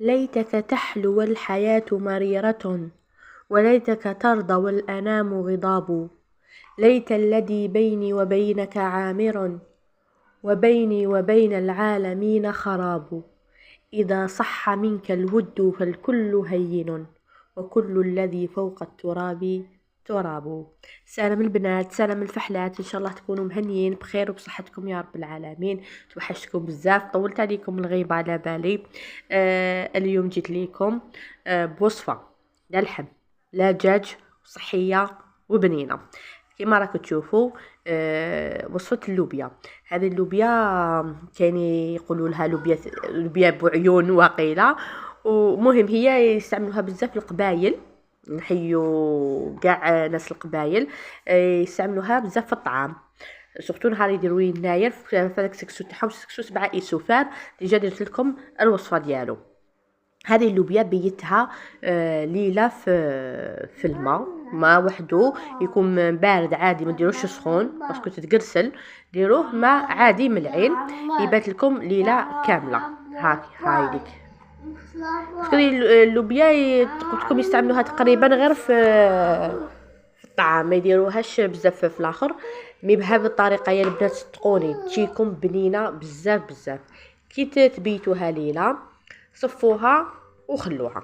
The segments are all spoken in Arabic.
ليتك تحلو والحياة مريرة، وليتك ترضى والأنام غضاب. ليت الذي بيني وبينك عامر، وبيني وبين العالمين خراب. إذا صح منك الود فالكل هين، وكل الذي فوق التراب تراب. سلام البنات، سلام الفحلات، ان شاء الله تكونوا مهنيين بخير وبصحتكم يا رب العالمين. توحشتكم بزاف، طولت عليكم الغيبة على بالي. اليوم جيت ليكم بوصفة لا لحم لا دجاج، صحية وبنينة كما راكم تشوفوا. وصفة اللوبيا. هذه اللوبيا كاين يقولوا لها لوبيا بعيون وقيلة، ومهم هي يستعملوها بزاف في القبايل، نحيو كاع ناس القبايل يستعملوها بزاف في الطعام، سورتو نهار يديروا لي الناير في هذاك السكسو تاعهم، سكسو 7 ايسوفار. ديجا درت لكم الوصفه ديالو. هذه اللوبيا بيتها ليله في الماء وحده، يكون بارد عادي، ما ديروش سخون باسكو تتقرسل، ديروه ماء عادي ملعين يبات لكم ليله كامله. هاي ليك تقولي اللوبيا قلت لكم يستعملوها تقريبا غير في الطعام، ما يديروهاش بزاف في الاخر. مي بهذه الطريقه يا البنات صدقوني تجيكم بنينه بزاف بزاف. كي تبيتوها ليله صفوها وخلوها.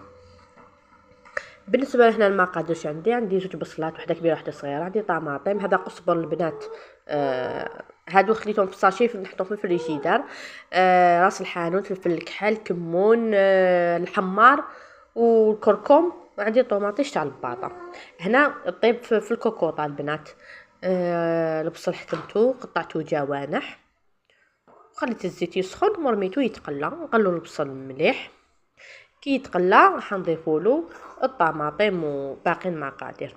بالنسبه لهنا المقادير عندي زوج بصلات، وحده كبيره وحده صغيره، عندي طماطم، هذا قزبر البنات، هادو خليتهم في الساشي نحطهم في الفريجيدار، راس الحانوت، فلفل الكحل، كمون، الحمار والكركم، وعندي طوماطيش تاع الباطا. هنا طيب في الكوكوطه البنات. البصل حكمته قطعته جوانح، وخليت الزيت يسخن ورميته يتقلى، نقلو البصل مليح. كي يتقلى راح نضيفولو الطماطم وباقي المقادير.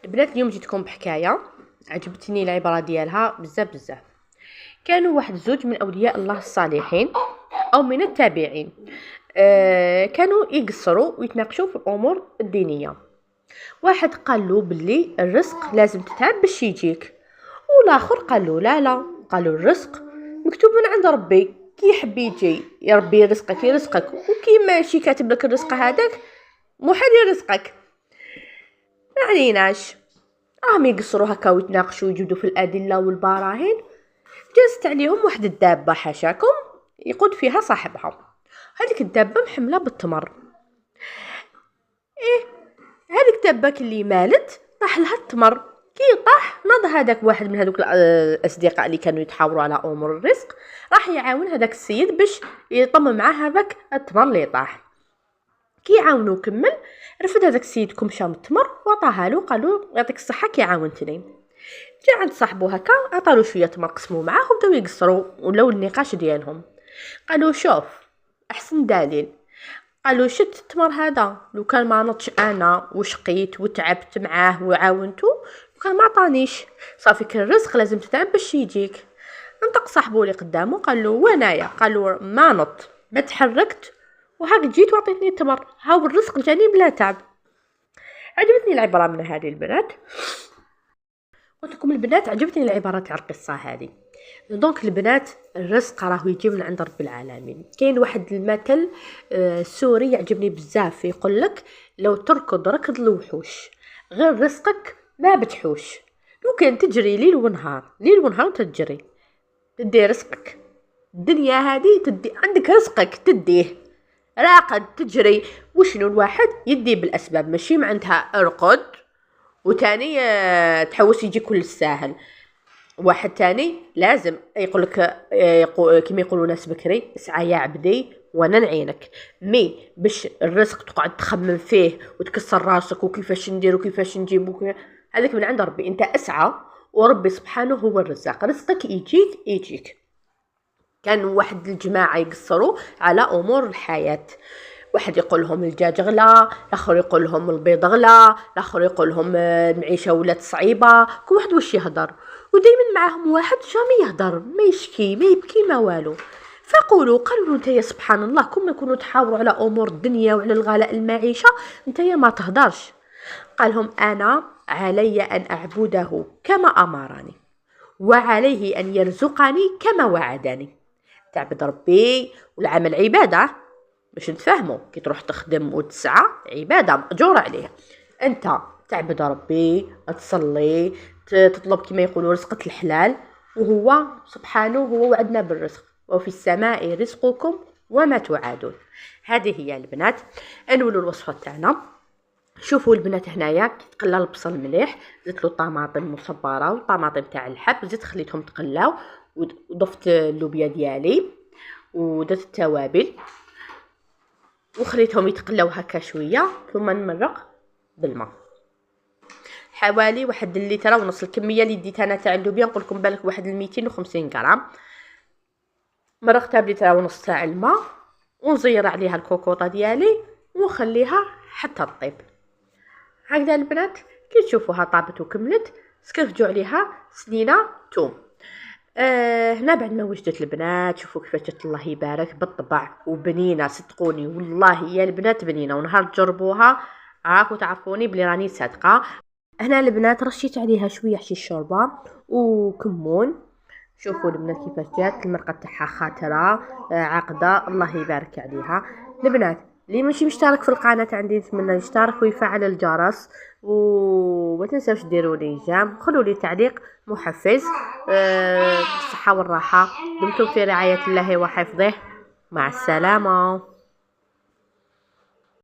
البنات اليوم جيتكم بحكايه عجبتني العباره ديالها بزاف بزاف. كانوا واحد زوج من اولياء الله الصالحين او من التابعين، كانوا يقصروا ويتناقشوا في الامور الدينيه. واحد قال له باللي الرزق لازم تتعب باش يجيك، والاخر قال له لا، قالوا الرزق مكتوب من عند ربي، كي يحب يجي يا ربي يرزقك يرزقك، وكي ماشي كاتب لك الرزق هذاك محال يرزقك. ما عليناش، راهم يقصروا هكا ويتناقشوا ويجودوا في الادله والبراهين. جازت عليهم واحد الدابه حاشاكم يقود فيها صاحبها. هذيك الدابه محمله بالتمر. هذيك الدابه اللي مالت طاح لها التمر. كي طاح نض هذاك واحد من هذوك الاصدقاء اللي كانوا يتحاوروا على امور الرزق، راح يعاون هذاك السيد باش يطم معاه هذاك التمر اللي طاح. كي يعاونو كمل، رفد هذاك السيد كمشه من التمر وعطاها له، قالوا يعطيك الصحه كي عاونتني. جا عند صاحبو هكا عطالو شويه تمر، قسموا معاه وبداو يقصروا ولاو النقاش ديالهم. قالوا شوف احسن دليل، قالوا شت التمر هذا لو كان ما نطش انا وشقيت وتعبت معاه وعاونته، لو كان ما عطانيش. صافي كان الرزق لازم تتعب باش يجيك. انطق صاحبو اللي قدامه قال له وانايا، قالوا ما نط ما تحركت وهاك جيت وعطيتني التمر، هاو الرزق جاني بلا تعب. عجبتني العباره من هذه البنات، قلت لكم البنات عجبتني العباره تاع القصه هذه. دونك البنات الرزق راه يجي من عند رب العالمين. كاين واحد المثل سوري يعجبني بزاف، يقول لك لو تركض ركض الوحوش غير رزقك ما بتحوش. لو كان تجري ليل ونهار ليل ونهار تجري تدي رزقك. الدنيا هذه تدي عندك رزقك تديه، راقد تجري. وشنو الواحد يدي بالاسباب، ماشي معناتها ارقد وتاني تحوس يجي كل الساهل. واحد تاني لازم يقولك كما يقولوا ناس بكري اسعى يا عبدي وانا نعينك. مي باش الرزق تقعد تخمم فيه وتكسر راسك وكيفاش ندير وكيفاش نجيب هذاك من عند ربي. انت اسعى وربي سبحانه هو الرزاق، رزقك يجيك. كان واحد الجماعة يقصروا على أمور الحياة. واحد يقول لهم الدجاج غلا، الاخر يقول لهم البيض غلا، الاخر يقول لهم المعيشه ولات صعيبه. كل واحد واش يهضر، ودائما معاهم واحد جامي يهضر، ما يشكي ما يبكي ما والو. فقالوا نتايا سبحان الله كون نكونوا تحاوروا على امور الدنيا وعلى الغلاء المعيشه نتايا ما تهضرش. قالهم انا علي ان اعبده كما امرني، وعليه ان يرزقني كما وعدني. تعبد ربي والعمل عباده، باش نتفاهموا. كي تروح تخدم وتسعى عباده ماجور عليها. انت تعبد ربي، تصلي، تطلب كما يقولوا رزقة الحلال، وهو سبحانه هو وعدنا بالرزق، وفي السماء رزقكم وما توعدون. هذه هي البنات. نولوا الوصفه تاعنا. شوفوا البنات هنايا كي تقلى البصل مليح، زدت له طماطم مصبره وطماطم تاع الحب، زدت خليتهم تقلاو، وضفت اللوبيا ديالي ودرت التوابل وخليتهم يتقلاو هكا شويه، ثم نمرق بالماء حوالي واحد الليتر ونص. الكميه اللي ديت انا تاع اللوبيا نقول لكم بالك واحد 250 غرام. مرقتها بليتر ونص تاع الماء ونزير عليها الكوكوطه ديالي ونخليها حتى تطيب. هكذا البنات كي تشوفوها طابت وكملت سكرفجوا عليها سنينه توم. هنا بعد ما وجدت البنات شوفوا كيفاش جات الله يبارك بالطبع وبنينه، صدقوني والله يا البنات بنينه، ونهار تجربوها راكو تعرفوني بلي راني صادقه. هنا البنات رشيت عليها شويه حشيش شوربه وكمون. شوفوا البنات كيفاش جات المرقه تاعها خاطره عاقده، الله يبارك عليها. البنات اللي ماشي مشترك في القناه عندي نتمنى يشترك ويفعل الجرس، وما تنساوش ديروا لي جيم، خلوا لي تعليق محفز. بالصحه والراحه، دمتم في رعايه الله وحفظه. مع السلامه.